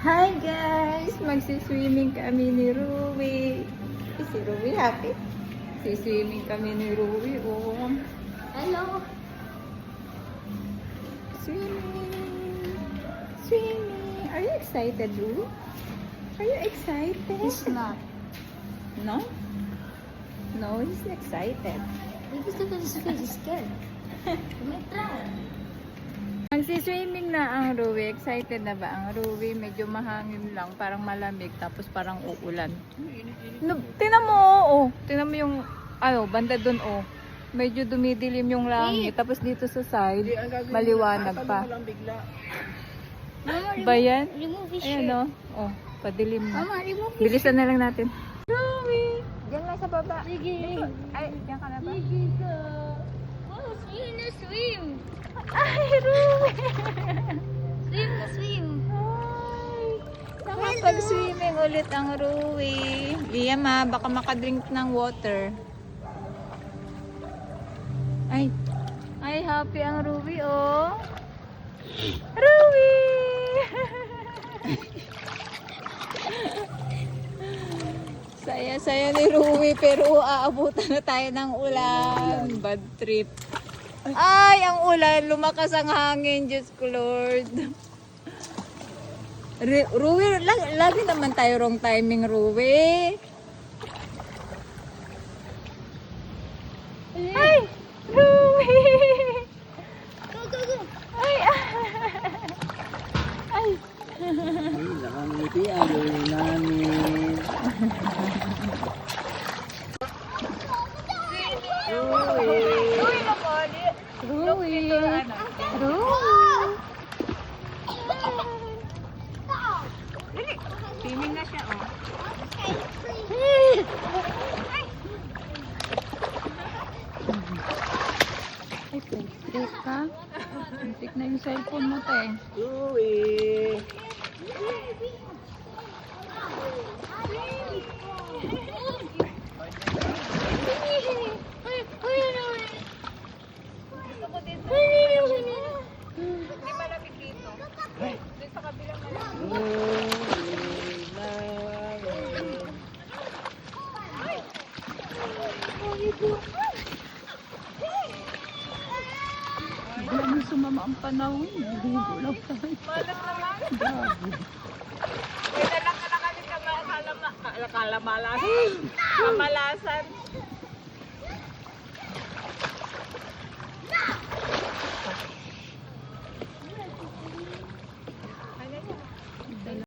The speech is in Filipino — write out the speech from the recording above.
Hi guys! Magsiswimming kami ni Ruby. Si Ruby happy. Siswimming kami ni Ruby. Oh. Hello. Swimming. Swimming. Are you excited, Ruby? Are you excited? He's not. No? No, he's excited. Maybe because he's scared. May try. Magsiswimming na ang Ruby. Excited na ba ang Ruby? Medyo mahangin lang. Parang malamig. Tapos parang uulan. No, tinan mo, oh. Tinan mo yung, banda dun, oh. Medyo dumidilim yung langit. Tapos dito sa side, maliwanag pa. Mama, Ba yan? remove his Ayan, shirt. oh. Oh, padilim na. Mama, remove his Bilisan na lang natin. Ruby! Diyan lang sa baba. Sige. Ay, diyan ka na ba? Sige ka. Oh, swim na swim. Ay, Ruby! Swim na swim. Ay, nakapag-swimming ulit ang Ruby. Liam ha, baka makadrink ng water. Ay, happy ang Ruby, oh. Ruby! Saya-saya ni Ruby, pero aabutan na tayo ng ulan. Bad trip. Ay, ang ulan. Lumakas ang hangin. Diyos ko, Lord. Ruby, lagi naman tayo wrong timing, Ruby. Ay! Ruby! Go, go, go. Ay! Ay! Ay, nakangiti ang gawin namin. Ruby na po. Ruby. Ruby. Dali. Swimming na siya, oh. Ay, plastic ka. Antik na yung cellphone mo, te. Uwi! Gusto ko din. Hindi malamig dito. Doon sa kabilang malamig. Biglang sumama ang panahon. Ligo lang tayo. Malat naman. Grabe. May dalang ka na kami kamalasan. Kamalasan.